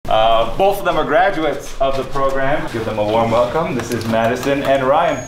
Both of them are graduates of the program. Give them a warm welcome. This is Madison and Ryan.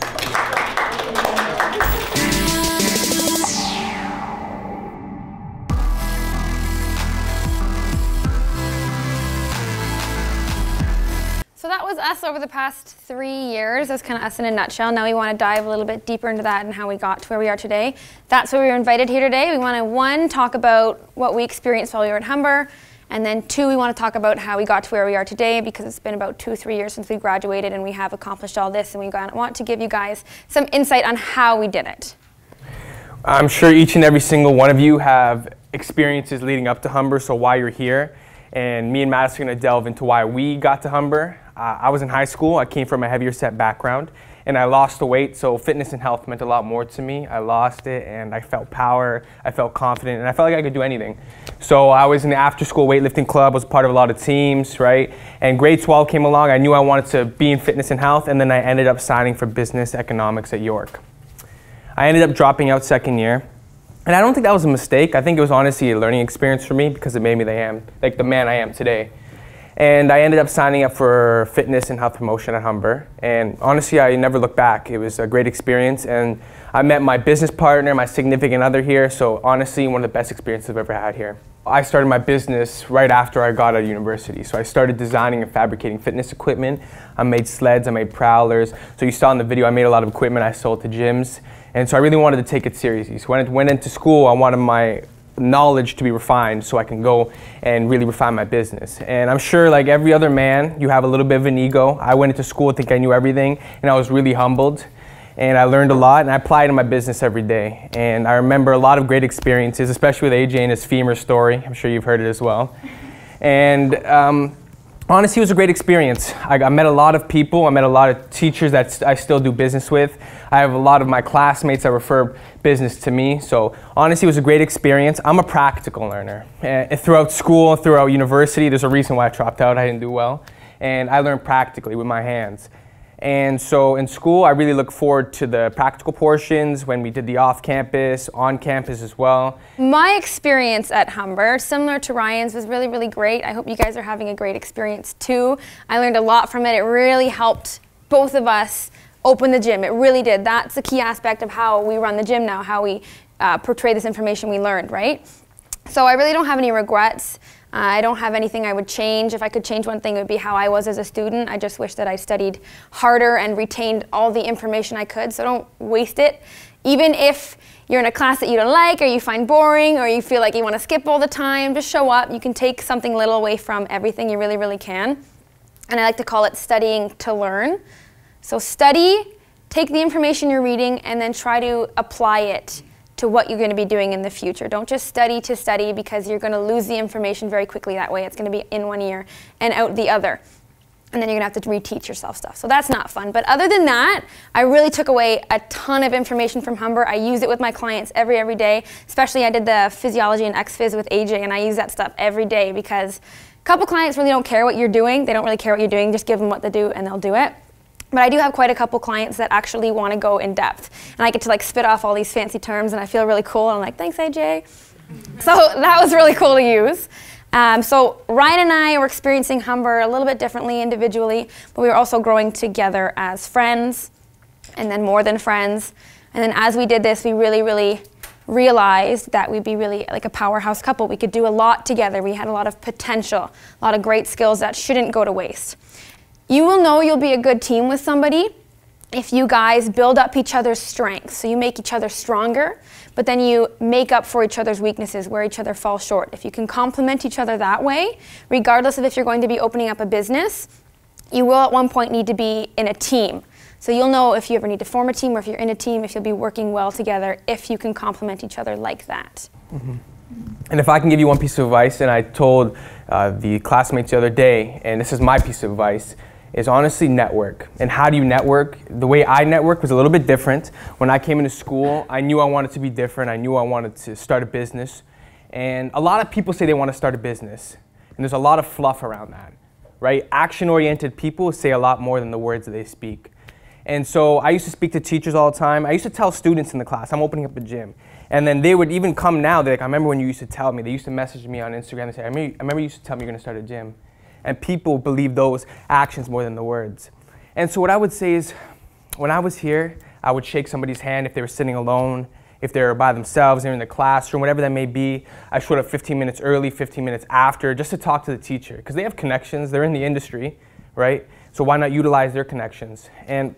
So that was us over the past 3 years. That's kind of us in a nutshell. Now we want to dive a little bit deeper into that and how we got to where we are today. That's why we were invited here today. We want to, one, talk about what we experienced while we were at Humber, and then two, we want to talk about how we got to where we are today, because it's been about 2-3 years since we graduated and we have accomplished all this, and we want to give you guys some insight on how we did it. I'm sure each and every single one of you have experiences leading up to Humber, so why you're here. And me and Madison are going to delve into why we got to Humber. I was in high school. I came from a heavier set background, and I lost the weight, so fitness and health meant a lot more to me. I lost it, and I felt power, I felt confident, and I felt like I could do anything. So I was in the after-school weightlifting club, was part of a lot of teams, right? And grade 12 came along. I knew I wanted to be in fitness and health, and then I ended up signing for business economics at York. I ended up dropping out second year, and I don't think that was a mistake. I think it was honestly a learning experience for me, because it made me the man I am today. And I ended up signing up for fitness and health promotion at Humber. And honestly, I never looked back. It was a great experience. And I met my business partner, my significant other here. So honestly, one of the best experiences I've ever had here. I started my business right after I got out of university. So I started designing and fabricating fitness equipment. I made sleds, I made prowlers. So you saw in the video, I made a lot of equipment I sold to gyms. And so I really wanted to take it seriously. So when I went into school, I wanted my knowledge to be refined so I can go and really refine my business. And I'm sure, like every other man, you have a little bit of an ego. I went into school thinking I knew everything, and I was really humbled. And I learned a lot, and I applied in my business every day. And I remember a lot of great experiences, especially with AJ and his femur story. I'm sure you've heard it as well. And honestly, it was a great experience. I met a lot of people. I met a lot of teachers that I still do business with. I have a lot of my classmates that refer business to me. So honestly, it was a great experience. I'm a practical learner. And throughout school, throughout university, there's a reason why I dropped out. I didn't do well. And I learned practically with my hands. And so in school, I really look forward to the practical portions when we did the off-campus, on-campus as well. My experience at Humber, similar to Ryan's, was really, really great. I hope you guys are having a great experience too. I learned a lot from it. It really helped both of us open the gym. It really did. That's a key aspect of how we run the gym now, how we portray this information we learned, right? So I really don't have any regrets. I don't have anything I would change. If I could change one thing, it would be how I was as a student. I just wish that I studied harder and retained all the information I could, so don't waste it. Even if you're in a class that you don't like, or you find boring, or you feel like you want to skip all the time, just show up. You can take something little away from everything. You really, really can. And I like to call it studying to learn. So study, take the information you're reading, and then try to apply it to what you're going to be doing in the future. Don't just study to study, because you're going to lose the information very quickly that way. It's going to be in one ear and out the other. And then you're going to have to reteach yourself stuff. So that's not fun. But other than that, I really took away a ton of information from Humber. I use it with my clients every day. Especially I did the physiology and X-Phys with AJ, and I use that stuff every day, because a couple clients really don't care what you're doing. They don't really care what you're doing. Just give them what to do and they'll do it. But I do have quite a couple clients that actually want to go in depth. And I get to like spit off all these fancy terms, and I feel really cool. I'm like, thanks, AJ. So that was really cool to use. So Ryan and I were experiencing Humber a little bit differently individually, but we were also growing together as friends, and then more than friends. And then as we did this, we really, really realized that we'd be really like a powerhouse couple. We could do a lot together. We had a lot of potential, a lot of great skills that shouldn't go to waste. You will know you'll be a good team with somebody if you guys build up each other's strengths. So you make each other stronger, but then you make up for each other's weaknesses, where each other falls short. If you can complement each other that way, regardless of if you're going to be opening up a business, you will at one point need to be in a team. So you'll know if you ever need to form a team, or if you're in a team, if you'll be working well together, if you can complement each other like that. Mm-hmm. And if I can give you one piece of advice, and I told the classmates the other day, and this is my piece of advice, is honestly network. And how do you network? The way I network was a little bit different. When I came into school, I knew I wanted to be different. I knew I wanted to start a business. And a lot of people say they want to start a business. And there's a lot of fluff around that, right? Action-oriented people say a lot more than the words that they speak. And so I used to speak to teachers all the time. I used to tell students in the class, I'm opening up a gym. And then they would even come now, they're like, I remember when you used to tell me. They used to message me on Instagram and say, I remember you used to tell me you're going to start a gym. And people believe those actions more than the words. And so what I would say is, when I was here, I would shake somebody's hand if they were sitting alone, if they were by themselves, they're in the classroom, whatever that may be. I showed up 15 minutes early, 15 minutes after, just to talk to the teacher, because they have connections, they're in the industry, right? So why not utilize their connections? And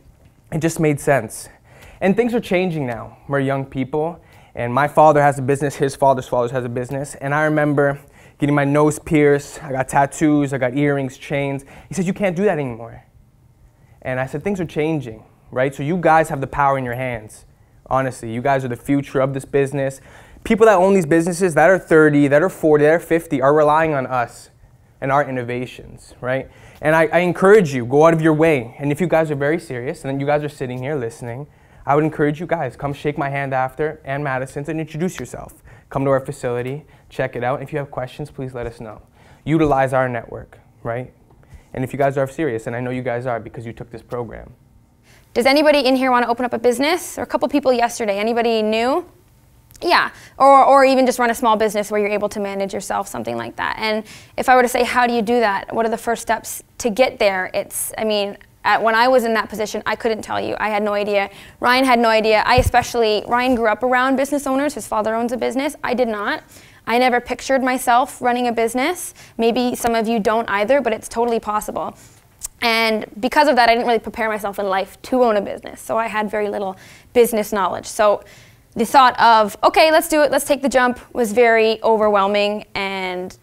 it just made sense. And things are changing now. We're young people, and my father has a business, his father's father has a business, and I remember getting my nose pierced, I got tattoos, I got earrings, chains. He said, you can't do that anymore. And I said, things are changing, right? So you guys have the power in your hands. Honestly, you guys are the future of this business. People that own these businesses that are 30, that are 40, that are 50 are relying on us and our innovations, right? And I encourage you, go out of your way. And if you guys are very serious, and then you guys are sitting here listening, I would encourage you guys, come shake my hand after, and Madison's, and introduce yourself. Come to our facility, check it out. If you have questions, please let us know. Utilize our network, right? And if you guys are serious, and I know you guys are because you took this program. Does anybody in here want to open up a business? Or a couple people yesterday, anybody new? Yeah, or even just run a small business where you're able to manage yourself, something like that. And if I were to say, how do you do that? What are the first steps to get there? When I was in that position, I couldn't tell you. I had no idea. Ryan had no idea. Ryan grew up around business owners. His father owns a business. I did not. I never pictured myself running a business. Maybe some of you don't either, but it's totally possible. And because of that, I didn't really prepare myself in life to own a business. So I had very little business knowledge. So the thought of, okay, let's do it, let's take the jump, was very overwhelming, and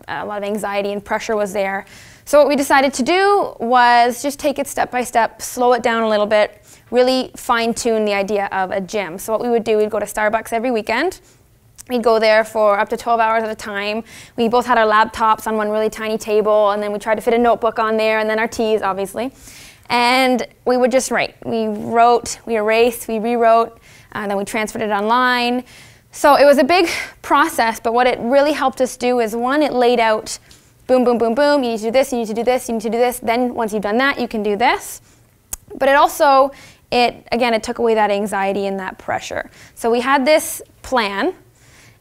a lot of anxiety and pressure was there. So what we decided to do was just take it step by step, slow it down a little bit, really fine-tune the idea of a gym. So what we would do, we'd go to Starbucks every weekend. We'd go there for up to 12 hours at a time. We both had our laptops on one really tiny table, and then we tried to fit a notebook on there, and then our teas, obviously. And we would just write. We wrote, we erased, we rewrote, and then we transferred it online. So it was a big process, but what it really helped us do is, one, it laid out, boom, boom, boom, boom, you need to do this, you need to do this, you need to do this. Then once you've done that, you can do this. But it also, it took away that anxiety and that pressure. So we had this plan.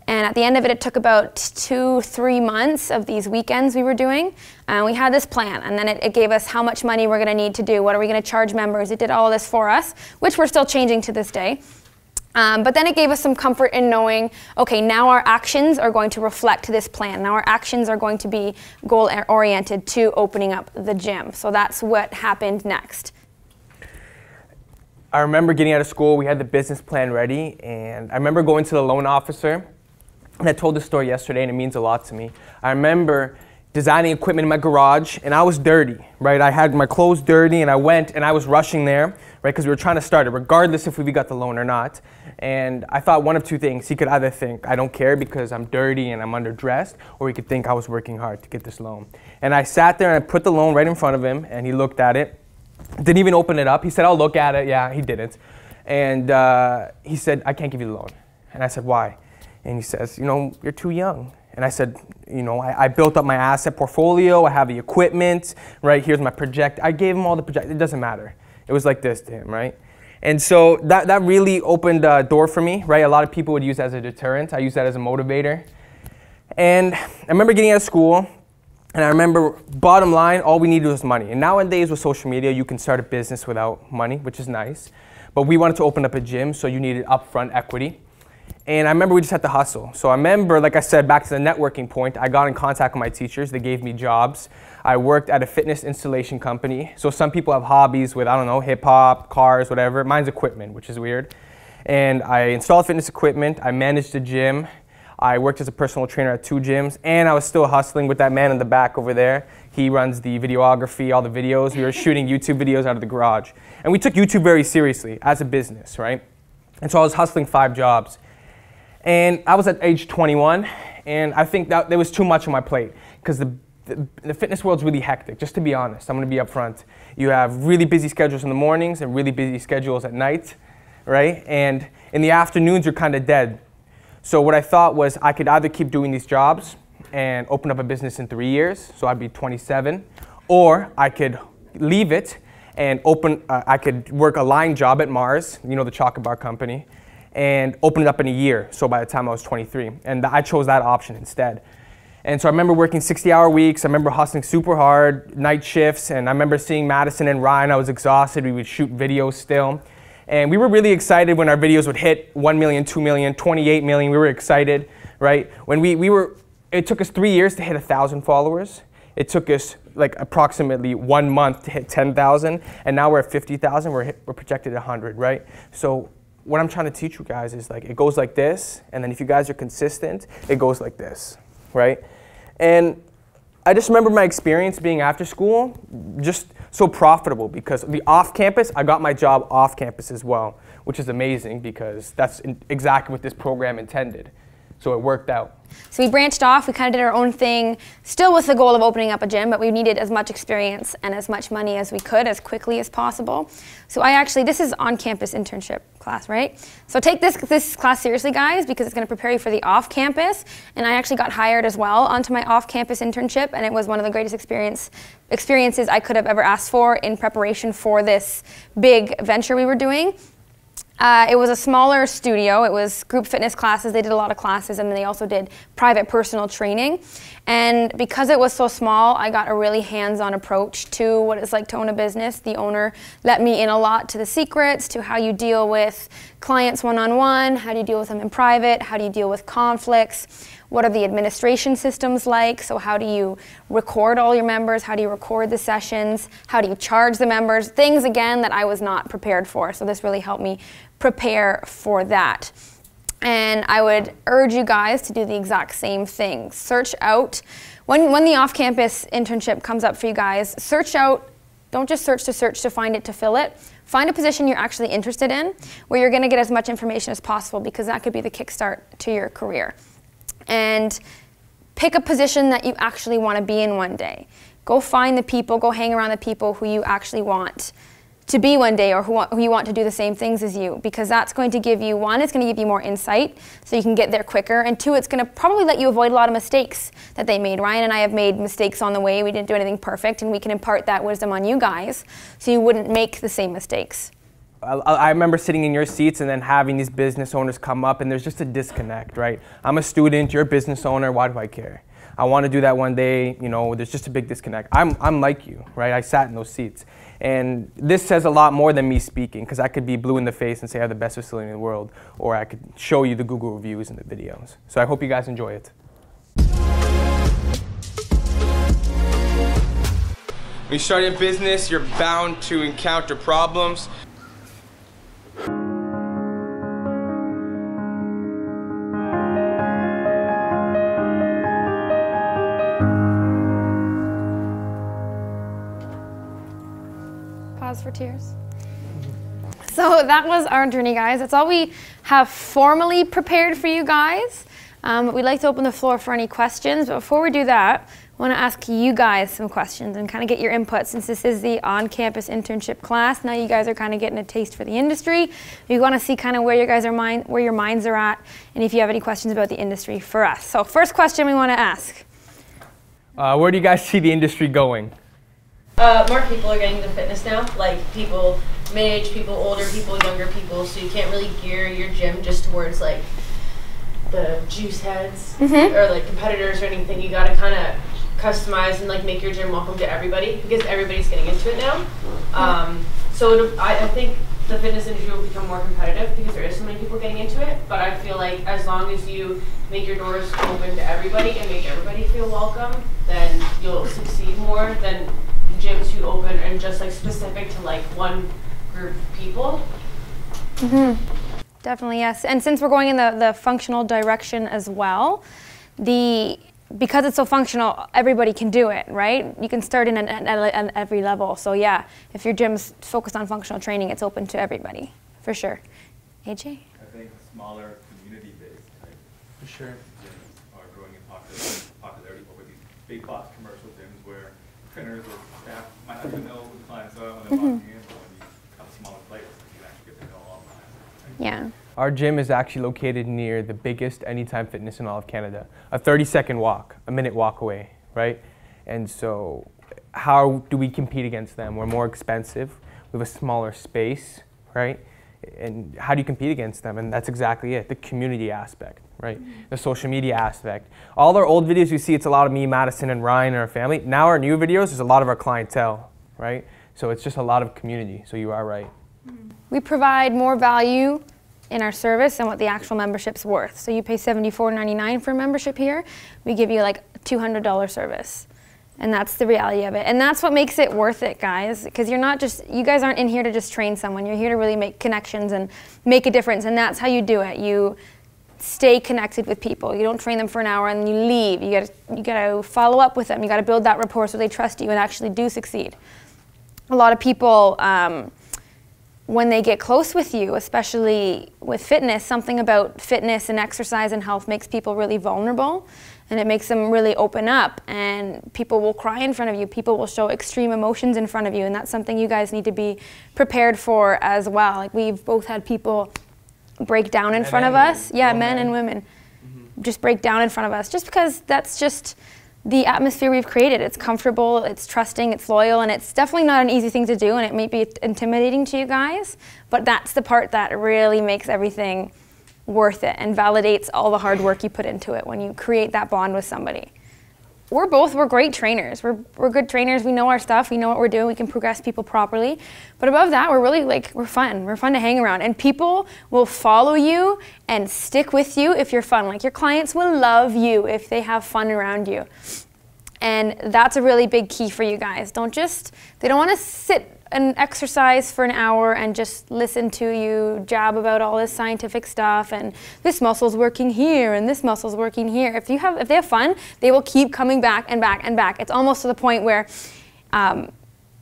And at the end of it, it took about 2-3 months of these weekends we were doing. And we had this plan, and then it gave us how much money we're going to need to do, what are we going to charge members. It did all of this for us, which we're still changing to this day. But then it gave us some comfort in knowing, okay, now our actions are going to reflect this plan. Now our actions are going to be goal-oriented to opening up the gym. So that's what happened next. I remember getting out of school, we had the business plan ready, and I remember going to the loan officer. And I told this story yesterday, and it means a lot to me. I remember designing equipment in my garage, and I was dirty, right? I had my clothes dirty, and I went, and I was rushing there, right? Because we were trying to start it, regardless if we got the loan or not. And I thought one of two things. He could either think, I don't care because I'm dirty and I'm underdressed, or he could think I was working hard to get this loan. And I sat there, and I put the loan right in front of him, and he looked at it. Didn't even open it up. He said, I'll look at it. Yeah, he didn't. And he said, I can't give you the loan. And I said, why? And he says, you're too young. And I said, I built up my asset portfolio. I have the equipment, right? Here's my project. I gave him all the project. It doesn't matter. It was like this to him, right? And so that really opened a door for me, right? A lot of people would use that as a deterrent. I use that as a motivator. And I remember getting out of school, and I remember, bottom line, all we needed was money. And nowadays with social media, you can start a business without money, which is nice. But we wanted to open up a gym, so you needed upfront equity. And I remember we just had to hustle. So I remember, like I said, back to the networking point, I got in contact with my teachers. They gave me jobs. I worked at a fitness installation company. So some people have hobbies with, I don't know, hip-hop, cars, whatever. Mine's equipment, which is weird. And I installed fitness equipment. I managed a gym. I worked as a personal trainer at 2 gyms. And I was still hustling with that man in the back over there. He runs the videography, all the videos. We were shooting YouTube videos out of the garage. And we took YouTube very seriously as a business, right? And so I was hustling 5 jobs. And I was at age 21, and I think that there was too much on my plate because the fitness world's really hectic, just to be honest. I'm going to be upfront. You have really busy schedules in the mornings and really busy schedules at night, right? And in the afternoons, you're kind of dead. So what I thought was I could either keep doing these jobs and open up a business in 3 years, so I'd be 27, or I could leave it and I could work a line job at Mars, the chocolate bar company, and open it up in a year, so by the time I was 23. And I chose that option instead. And so I remember working 60-hour weeks. I remember hustling super hard, night shifts, and I remember seeing Madison and Ryan. I was exhausted. We would shoot videos still. And we were really excited when our videos would hit 1 million, 2 million, 28 million. We were excited, right? When it took us 3 years to hit 1,000 followers. It took us like approximately 1 month to hit 10,000, and now we're at 50,000. We're projected at 100, right? So what I'm trying to teach you guys is like it goes like this, and then if you guys are consistent, it goes like this, right? And I just remember my experience being after school just so profitable because the off campus, I got my job off campus as well, which is amazing because that's exactly what this program intended. So it worked out. So we branched off, we kind of did our own thing, still with the goal of opening up a gym, but we needed as much experience and as much money as we could as quickly as possible. So this is on-campus internship class, right? So take this class seriously, guys, because it's going to prepare you for the off-campus. And I actually got hired as well onto my off-campus internship, and it was one of the greatest experiences I could have ever asked for in preparation for this big venture we were doing. It was a smaller studio. It was group fitness classes. They did a lot of classes, and then they also did private personal training. And because it was so small, I got a really hands-on approach to what it's like to own a business. The owner let me in a lot to the secrets, to how you deal with clients one-on-one, how do you deal with them in private, how do you deal with conflicts, what are the administration systems like, so how do you record all your members, how do you record the sessions, how do you charge the members, things again that I was not prepared for. So this really helped me prepare for that. And I would urge you guys to do the exact same thing. Search out, when the off-campus internship comes up for you guys, search out, don't just search to find it, to fill it. Find a position you're actually interested in, where you're gonna get as much information as possible, because that could be the kickstart to your career. And pick a position that you actually wanna be in one day. Go find the people, go hang around the people who you actually want to be one day, or who you want to do the same things as you, because that's going to give you, one, it's going to give you more insight so you can get there quicker, and two, it's going to probably let you avoid a lot of mistakes that they made. Ryan and I have made mistakes on the way. We didn't do anything perfect, and we can impart that wisdom on you guys so you wouldn't make the same mistakes. I remember sitting in your seats and then having these business owners come up, and there's just a disconnect, right? I'm a student, you're a business owner, why do I care? I want to do that one day, you know, there's just a big disconnect. I'm like you, right? I sat in those seats. And this says a lot more than me speaking, because I could be blue in the face and say I have the best facility in the world, or I could show you the Google reviews and the videos. So I hope you guys enjoy it. When you start a business, you're bound to encounter problems. Pause for tears. So that was our journey, guys. That's all we have formally prepared for you guys. We'd like to open the floor for any questions, but before we do that, I want to ask you guys some questions and kind of get your input, since this is the on-campus internship class. Now you guys are kind of getting a taste for the industry. We want to see kind of where your minds are at, and if you have any questions about the industry for us. So first question we want to ask. Where do you guys see the industry going? More people are getting into fitness now, like people mid-age, people older, people younger people, so you can't really gear your gym just towards like the juice heads or like competitors or anything. You gotta kind of customize and like make your gym welcome to everybody, because everybody's getting into it now. So I think the fitness industry will become more competitive because there is so many people getting into it, but I feel like as long as you make your doors open to everybody and make everybody feel welcome, then you'll succeed more than gyms who open and just like specific to like one group of people. Definitely, yes. And since we're going in the functional direction as well, because it's so functional, everybody can do it, right? You can start in at every level. So yeah, if your gym's focused on functional training, it's open to everybody, for sure. AJ? I think smaller community-based type For sure. gyms are growing in popularity over these big box commercial gyms where trainers or staff might not even know who the clients are when they're walking in, but when you have a smaller place, you can actually get to know all the clients. Yeah. Our gym is actually located near the biggest Anytime Fitness in all of Canada. A 30-second walk, a minute walk away, right? And so how do we compete against them? We're more expensive, we have a smaller space, right? And how do you compete against them? And that's exactly it, the community aspect, right? The social media aspect. All our old videos you see, it's a lot of me, Madison, and Ryan and our family. Now our new videos, there's a lot of our clientele, right? So it's just a lot of community, so you are right. We provide more value in our service than what the actual membership's worth. So you pay $74.99 for a membership here, we give you like a $200 service. And that's the reality of it. And that's what makes it worth it, guys, because you're not just, you guys aren't in here to just train someone. You're here to really make connections and make a difference, and that's how you do it. You stay connected with people. You don't train them for an hour and then you leave. You gotta follow up with them. You gotta build that rapport so they trust you and actually do succeed. A lot of people, when they get close with you, especially with fitness, something about fitness and exercise and health makes people really vulnerable, and it makes them really open up, and people will cry in front of you, people will show extreme emotions in front of you, and that's something you guys need to be prepared for as well. Like, we've both had people break down in front of us. Yeah, men and women just break down in front of us, just because that's just the atmosphere we've created. It's comfortable, it's trusting, it's loyal, and it's definitely not an easy thing to do, and it may be intimidating to you guys, but that's the part that really makes everything worth it and validates all the hard work you put into it when you create that bond with somebody. We're great trainers. We're good trainers. We know our stuff. We know what we're doing. We can progress people properly. But above that, we're really we're fun. We're fun to hang around. And people will follow you and stick with you if you're fun. Like, your clients will love you if they have fun around you. And that's a really big key for you guys. They don't want to sit and exercise for an hour and just listen to you jab about all this scientific stuff and this muscle's working here and this muscle's working here. If they have fun, they will keep coming back and back and back. It's almost to the point where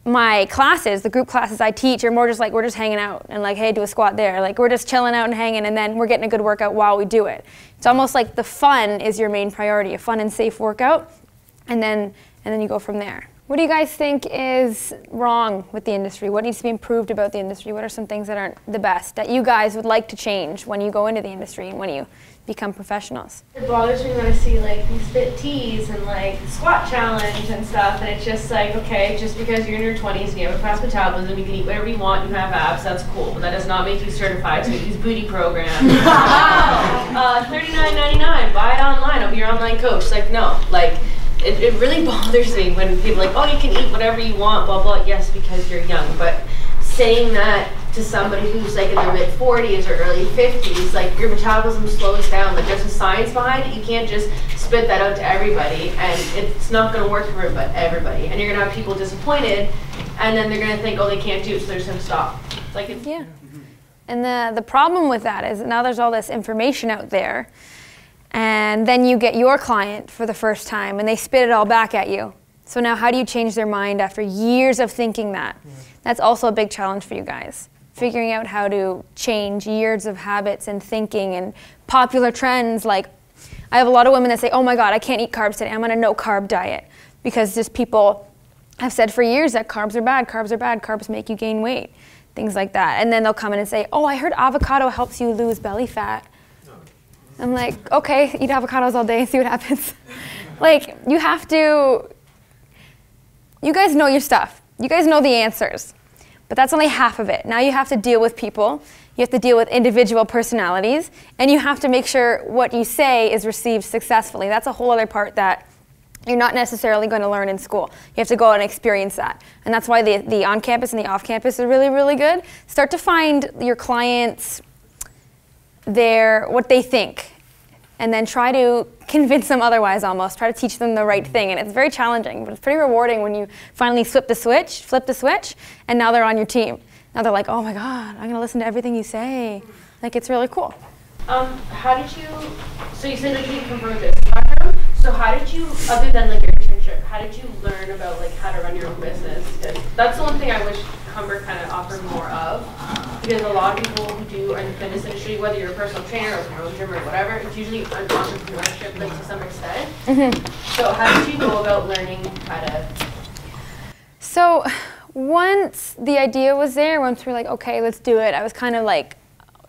my classes, the group classes I teach, are more just like, we're just hanging out and like, hey, do a squat there. Like, we're just chilling out and hanging, and then we're getting a good workout while we do it. It's almost like the fun is your main priority, a fun and safe workout, and then you go from there. What do you guys think is wrong with the industry? What needs to be improved about the industry? What are some things that aren't the best that you guys would like to change when you go into the industry and when you become professionals? It bothers me when I see like these fit tees and like squat challenge and stuff, and it's just like, okay, just because you're in your 20s and you have a fast metabolism, you can eat whatever you want, you have abs, that's cool, but that does not make you certified to these booty programs. $39.99, buy it online, I'll be your online coach. It's like, no, like, it really bothers me when people are like, oh, you can eat whatever you want, blah, blah. Yes, because you're young. But saying that to somebody who's like in their mid-40s or early 50s, like, your metabolism slows down. Like, there's a science behind it. You can't just spit that out to everybody, and it's not going to work for everybody. And you're going to have people disappointed, and then they're going to think, oh, they can't do it, so they're just going to stop. It's like, yeah. And the problem with that is now there's all this information out there, and then you get your client for the first time and they spit it all back at you. So now how do you change their mind after years of thinking that? Yeah. That's also a big challenge for you guys. Figuring out how to change years of habits and thinking and popular trends. Like, I have a lot of women that say, oh my God, I can't eat carbs today. I'm on a no carb diet. Because just people have said for years that carbs are bad, carbs make you gain weight, things like that. And then they'll come in and say, oh, I heard avocado helps you lose belly fat. I'm like, okay, eat avocados all day and see what happens. Like, you guys know your stuff. You guys know the answers. But that's only half of it. Now you have to deal with people. You have to deal with individual personalities. And you have to make sure what you say is received successfully. That's a whole other part that you're not necessarily going to learn in school. You have to go out and experience that. And that's why the on-campus and the off-campus are really, really good. Start to find your clients what they think, and then try to convince them otherwise almost. Try to teach them the right thing. And it's very challenging, but it's pretty rewarding when you finally flip the switch, and now they're on your team. Now they're like, oh my God, I'm gonna listen to everything you say. Like, it's really cool. How did you, so you said that you come from a business background, so how did you, other than like your internship, how did you learn about like how to run your own business? That's the one thing I wish Humber kind of offered more of, because a lot of people who do in the fitness industry, whether you're a personal trainer or your own gym or whatever, it's usually an entrepreneurship like to some extent. So how did you go about learning how to? So once the idea was there, once we were like, okay, let's do it, I was kind of like,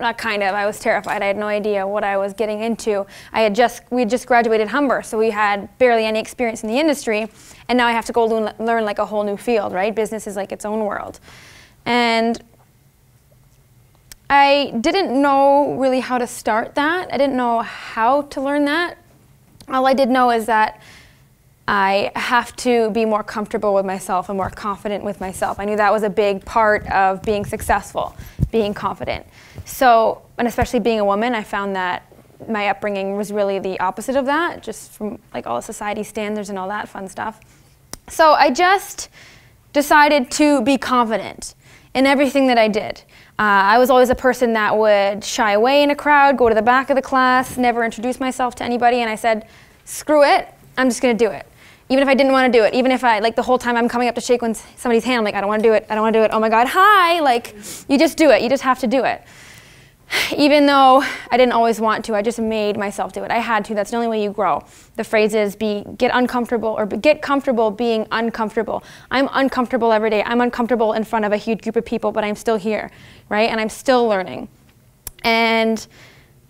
I was terrified. I had no idea what I was getting into. We had just graduated Humber, so we had barely any experience in the industry, and now I have to go learn like a whole new field, right? Business is like its own world. And I didn't know really how to start that. I didn't know how to learn that. All I did know is that I have to be more comfortable with myself and more confident with myself. I knew that was a big part of being successful, being confident. So, and especially being a woman, I found that my upbringing was really the opposite of that, just from like all the society standards and all that fun stuff. So I just decided to be confident in everything that I did. I was always a person that would shy away in a crowd, go to the back of the class, never introduce myself to anybody, and I said, screw it, I'm just gonna do it. Even if I didn't want to do it, even if I, like the whole time I'm coming up to shake somebody's hand, I'm like, I don't want to do it, I don't want to do it, oh my God, hi, like, you just do it, you just have to do it. Even though I didn't always want to, I just made myself do it. I had to, that's the only way you grow. The phrase is get uncomfortable, or get comfortable being uncomfortable. I'm uncomfortable every day. I'm uncomfortable in front of a huge group of people, but I'm still here, right? And I'm still learning. And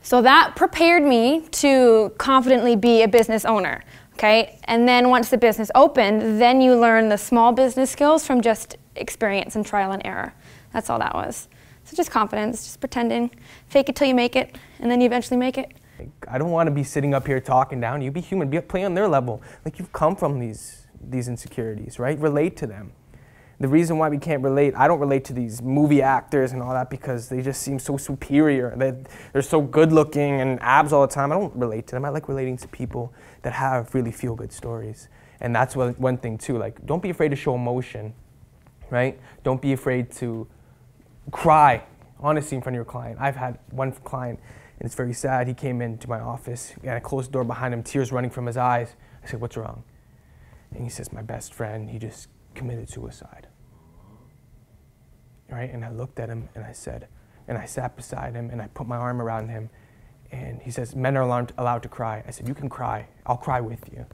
so that prepared me to confidently be a business owner. Okay, and then once the business opened, then you learn the small business skills from just experience and trial and error. That's all that was. So just confidence, just pretending, fake it till you make it, and then you eventually make it. I don't want to be sitting up here talking down. You be human, play on their level. Like you've come from these insecurities, right? Relate to them. The reason why we can't relate, I don't relate to these movie actors and all that because they just seem so superior. They're so good looking and abs all the time. I don't relate to them. I like relating to people that have really feel good stories. And that's one thing too, like don't be afraid to show emotion, right? Don't be afraid to cry, honestly, in front of your client. I've had one client, and it's very sad. He came into my office, and I closed the door behind him, tears running from his eyes. I said, what's wrong? And he says, my best friend, he just committed suicide. Right? And I looked at him, and I said, and I sat beside him, and I put my arm around him, and he says, men are allowed to cry. I said, you can cry. I'll cry with you.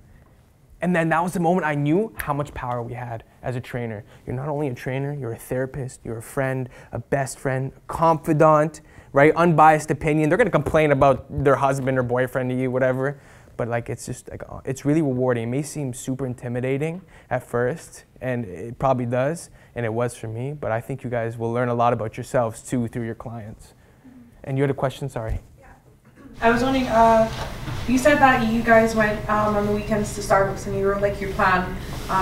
And then that was the moment I knew how much power we had as a trainer. You're not only a trainer, you're a therapist, you're a friend, a best friend, a confidant, right? Unbiased opinion. They're gonna complain about their husband or boyfriend to you, whatever. But like, it's just like, it's really rewarding. It may seem super intimidating at first, and it probably does, and it was for me, but I think you guys will learn a lot about yourselves too through your clients. And you had a question, sorry. I was wondering, you said that you guys went on the weekends to Starbucks and you wrote like your plan,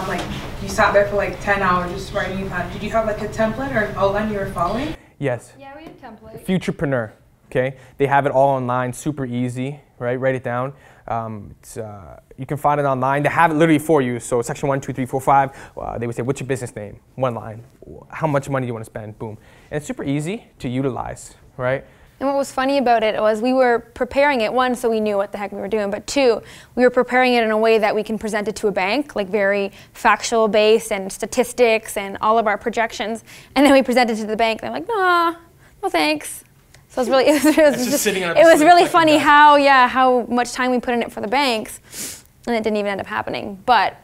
like you sat there for like 10 hours just writing your plan. Did you have like a template or an outline you were following? Yes. Yeah, we had a template. Futurepreneur, okay? They have it all online, super easy, right? Write it down. You can find it online. They have it literally for you. So section 1, 2, 3, 4, 5, they would say, what's your business name? One line. How much money do you want to spend? Boom. And it's super easy to utilize, right? And what was funny about it was we were preparing it, one, so we knew what the heck we were doing, but two, we were preparing it in a way that we can present it to a bank, like very factual based and statistics and all of our projections. And then we presented it to the bank, and they're like, no thanks. So it was really, it was really funny how much time we put in it for the banks, and it didn't even end up happening. But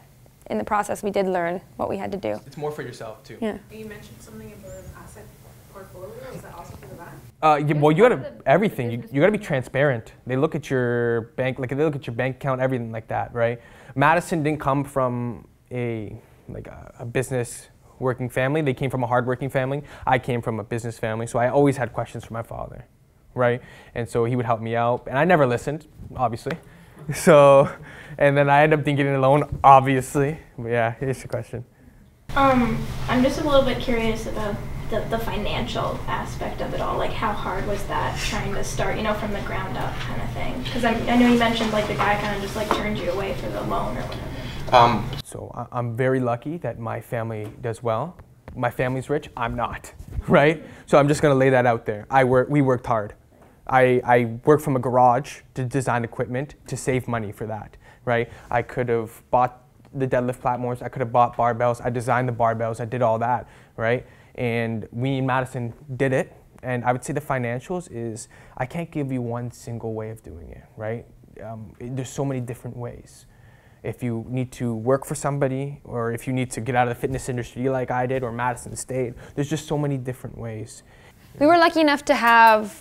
in the process, we did learn what we had to do. It's more for yourself too. Yeah. You mentioned something about an asset portfolio. Is that also for the bank? Well, you gotta everything. You gotta be transparent. They look at your bank, like they look at your bank account, everything like that, right? Madison didn't come from a business working family. They came from a hardworking family. I came from a business family, so I always had questions for my father, right? And so he would help me out, and I never listened, obviously. So, and then I ended up getting a loan, obviously. But yeah, here's the question. I'm just a little bit curious about the financial aspect of it all. Like, how hard was that trying to start, you know, from the ground up kind of thing? Because I know you mentioned like the guy kind of just like turned you away for the loan or whatever. So I'm very lucky that my family does well. My family's rich, I'm not, right? So I'm just gonna lay that out there. We worked hard. I worked from a garage to design equipment to save money for that, right? I could have bought the deadlift platforms, I could have bought barbells, I designed the barbells, I did all that, right? And we in Madison did it, and I would say the financials is, I can't give you one single way of doing it, right? There's so many different ways. If you need to work for somebody, or if you need to get out of the fitness industry like I did, or Madison State, there's just so many different ways. We were lucky enough to have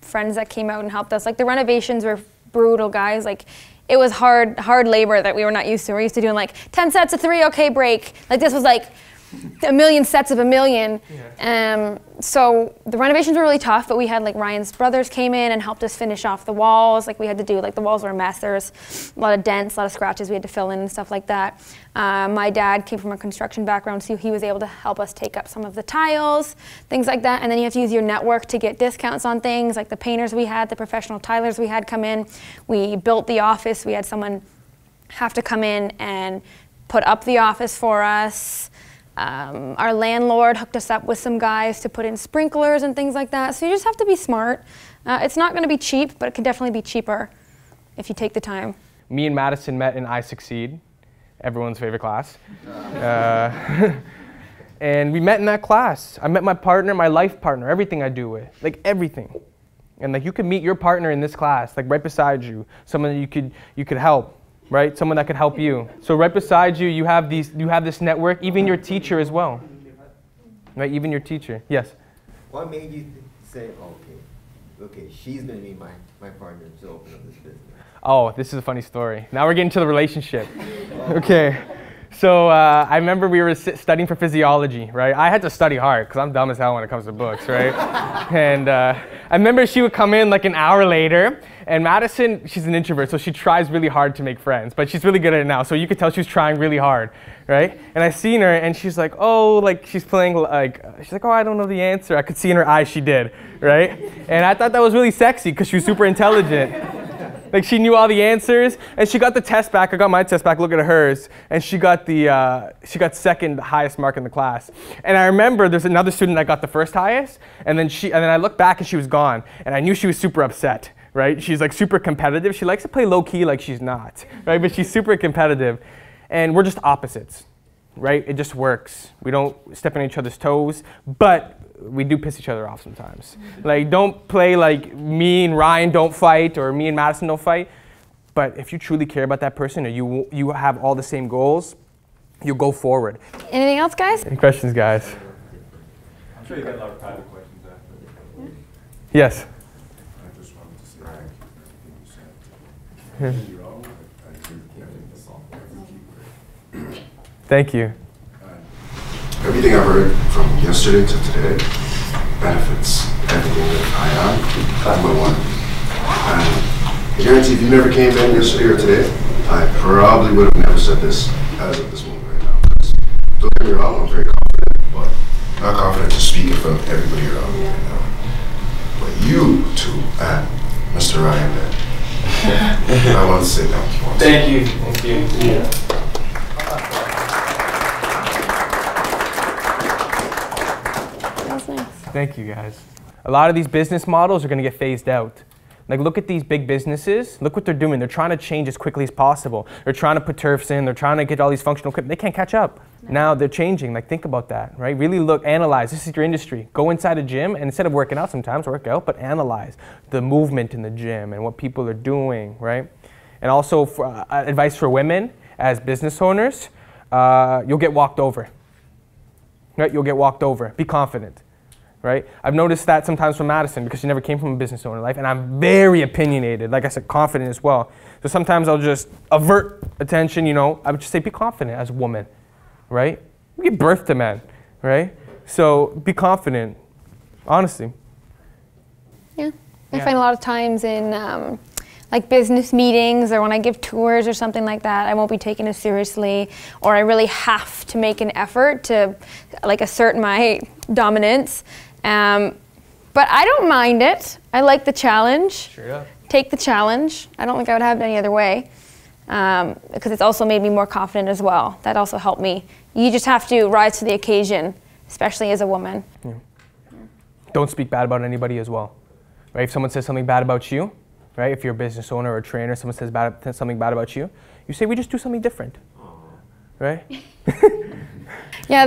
friends that came out and helped us. Like the renovations were brutal, guys. Like it was hard labor that we were not used to. We're used to doing like 10 sets of 3, okay, break. Like this was like a million sets of a million. So the renovations were really tough, but we had like Ryan's brothers came in and helped us finish off the walls. Like we had to do, like the walls were a mess. There was a lot of dents, a lot of scratches we had to fill in and stuff like that. My dad came from a construction background, so he was able to help us take up some of the tiles, things like that. And then you have to use your network to get discounts on things, like the painters we had, the professional tilers we had come in. We built the office. We had someone have to come in and put up the office for us. Our landlord hooked us up with some guys to put in sprinklers and things like that. So you just have to be smart. It's not going to be cheap, but it can definitely be cheaper if you take the time. Me and Madison met in I Succeed, everyone's favorite class. And we met in that class. I met my partner, my life partner, everything I do with, like everything. And like you could meet your partner in this class, like right beside you, someone that you could help. Right? Someone that could help you. So right beside you, you have this network, even your teacher as well. Right? Even your teacher. Yes? What made you say, okay, she's going to be my partner to open up this business? Oh, this is a funny story. Now we're getting to the relationship. Okay. So I remember we were studying for physiology, right? I had to study hard because I'm dumb as hell when it comes to books, right? And I remember she would come in like an hour later, and Madison, she's an introvert, so she tries really hard to make friends, but she's really good at it now, so you could tell she was trying really hard, right? And I seen her, and she's like, oh, like she's playing, like, she's like, oh, I don't know the answer. I could see in her eyes she did, right? And I thought that was really sexy because she was super intelligent. Like she knew all the answers, and she got the test back. I got my test back. Look at hers, and she got second highest mark in the class. And I remember there's another student that got the first highest, and then I looked back and she was gone, and I knew she was super upset. Right? She's like super competitive. She likes to play low key like she's not, right? But she's super competitive, and we're just opposites, right? It just works. We don't step on each other's toes, but we do piss each other off sometimes. Like, don't play like me and Ryan don't fight or me and Madison don't fight. But if you truly care about that person or you have all the same goals, you'll go forward. Anything else, guys? Any questions, guys? I'm sure you get a lot of private questions after. Yes. I just wanted to say everything you said. Thank you. Everything I've heard from yesterday to today benefits everything that I am and I want to be. And I guarantee if you never came in yesterday or today, I probably would have never said this as of this moment right now. Don't get me wrong, I'm very confident, but not confident to speak in front of everybody around me right now. But you two and Mr. Ryan, I want to say thank you. Thank you. Thank you. Yeah. Thank you, guys. A lot of these business models are going to get phased out. Like, look at these big businesses. Look what they're doing. They're trying to change as quickly as possible. They're trying to put turfs in. They're trying to get all these functional equipment. They can't catch up. No. Now they're changing. Like, think about that, right? Really look, analyze. This is your industry. Go inside a gym, and instead of working out sometimes, work out, but analyze the movement in the gym and what people are doing, right? And also, for, advice for women as business owners, you'll get walked over. Right? You'll get walked over. Be confident. Right? I've noticed that sometimes from Madison because she never came from a business owner life, and I'm very opinionated, like I said, confident as well. So sometimes I'll just avert attention, you know. I would just say be confident as a woman, right? You give birth to men, right? So be confident, honestly. Yeah. I find a lot of times in like business meetings or when I give tours or something like that, I won't be taken as seriously, or I really have to make an effort to like assert my dominance. But I don't mind it. I like the challenge. Sure. Take the challenge. I don't think I would have it any other way, because it's also made me more confident as well. That also helped me. You just have to rise to the occasion, especially as a woman. Yeah. Don't speak bad about anybody as well. Right? If someone says something bad about you, right? If you're a business owner or a trainer, someone says something bad about you, you say, we just do something different. Right? Yeah,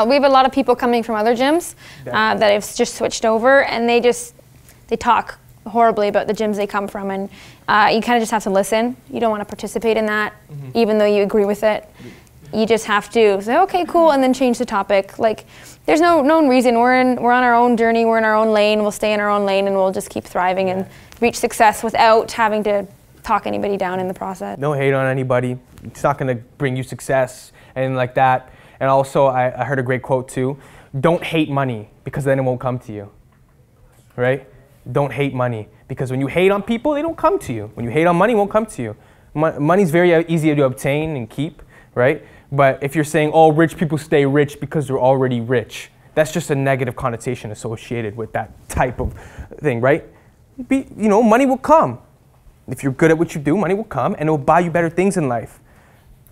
we have a lot of people coming from other gyms that have just switched over, and they talk horribly about the gyms they come from, and you kind of just have to listen. You don't want to participate in that, even though you agree with it. You just have to say, okay, cool, and then change the topic. Like, there's no reason. We're on our own journey. We're in our own lane. We'll stay in our own lane, and we'll just keep thriving and reach success without having to talk anybody down in the process. No hate on anybody. It's not going to bring you success, anything like that. And also, I heard a great quote too. Don't hate money, because then it won't come to you, right? Don't hate money, because when you hate on people, they don't come to you. When you hate on money, it won't come to you. Money's very easy to obtain and keep, right? But if you're saying, oh, rich people stay rich because they're already rich, that's just a negative connotation associated with that type of thing, right? Money will come. If you're good at what you do, money will come, and it will buy you better things in life.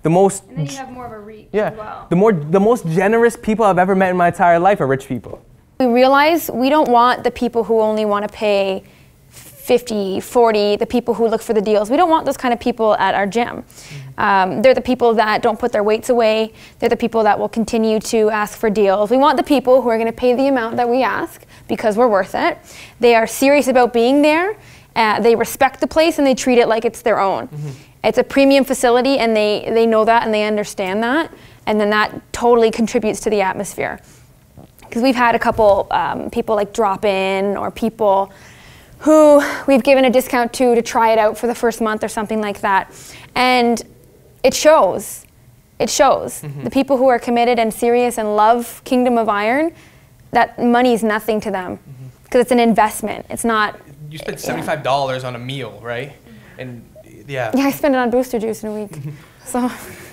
And then you have more of a reach as well. The most generous people I've ever met in my entire life are rich people. We realize we don't want the people who only want to pay 50, 40, the people who look for the deals. We don't want those kind of people at our gym. They're the people that don't put their weights away. They're the people that will continue to ask for deals. We want the people who are going to pay the amount that we ask because we're worth it. They are serious about being there. They respect the place and they treat it like it's their own. It's a premium facility, and they know that and they understand that, and then that totally contributes to the atmosphere. Because we've had a couple people like drop in, or people who we've given a discount to try it out for the first month or something like that, and it shows. It shows. The people who are committed and serious and love Kingdom of Iron, that money is nothing to them, because it's an investment. It's not. You spend $75 on a meal, right? And yeah, I spend it on booster juice in a week. So.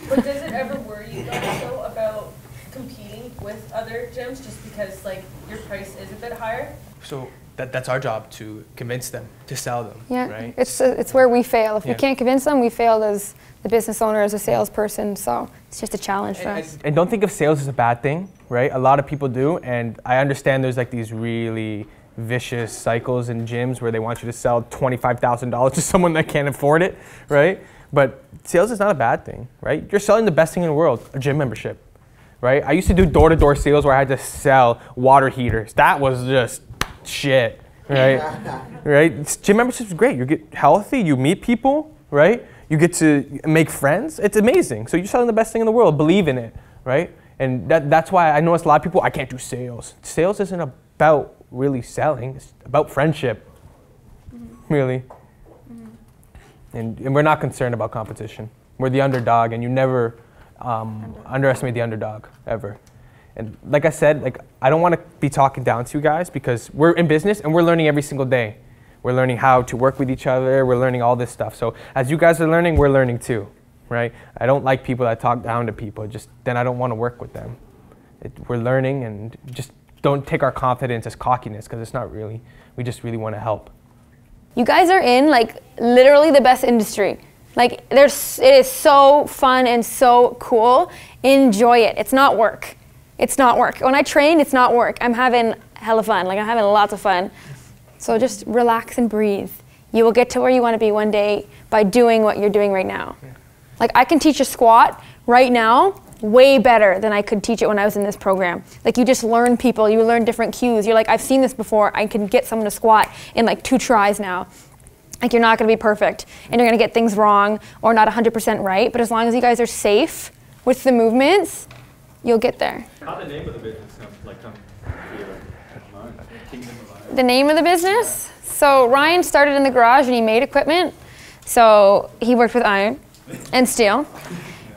But does it ever worry you guys though about competing with other gyms just because like your price is a bit higher? So that's our job, to convince them, to sell them, right? It's where we fail. If we can't convince them, we failed as the business owner, as a salesperson. So it's just a challenge for us. And don't think of sales as a bad thing, right? A lot of people do, and I understand there's like these really vicious cycles in gyms where they want you to sell $25,000 to someone that can't afford it, right? But sales is not a bad thing, right? You're selling the best thing in the world, a gym membership, right? I used to do door-to-door sales where I had to sell water heaters. That was just shit, right? Right? Gym membership is great. You get healthy, you meet people, right? You get to make friends. It's amazing. So you're selling the best thing in the world. Believe in it, right? And that's why I notice a lot of people, I can't do sales. Sales isn't about really selling. It's about friendship, really. And we're not concerned about competition. We're the underdog, and you never underestimate the underdog, ever. And like I said, I don't want to be talking down to you guys, because we're in business and we're learning every single day. We're learning how to work with each other. We're learning all this stuff. So as you guys are learning, we're learning too, right? I don't like people that talk down to people. Then I don't want to work with them. We're learning, and just don't take our confidence as cockiness, because it's not really. We just really want to help. You guys are in literally the best industry. It is so fun and so cool. Enjoy it. It's not work. It's not work. When I train, it's not work. I'm having hella fun. I'm having lots of fun. So just relax and breathe. You will get to where you want to be one day by doing what you're doing right now. I can teach a squat right now way better than I could teach it when I was in this program. You just learn people, you learn different cues. You're I've seen this before, I can get someone to squat in 2 tries now. You're not gonna be perfect, and you're gonna get things wrong or not 100% right, but as long as you guys are safe with the movements, you'll get there. How the name of the business come to your mind? Kingdom of Iron. The name of the business? So Ryan started in the garage and he made equipment. So he worked with iron and steel.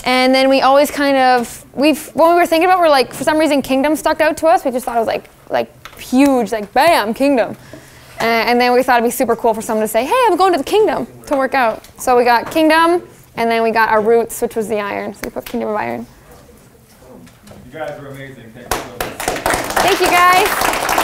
And then we always when we were thinking about, we're for some reason Kingdom stuck out to us. We just thought it was like huge, bam, Kingdom. And then we thought it'd be super cool for someone to say, hey, I'm going to the Kingdom to work out. So we got Kingdom, and then we got our roots, which was the iron. So we put Kingdom of Iron. You guys were amazing. Thank you so much. Thank you guys.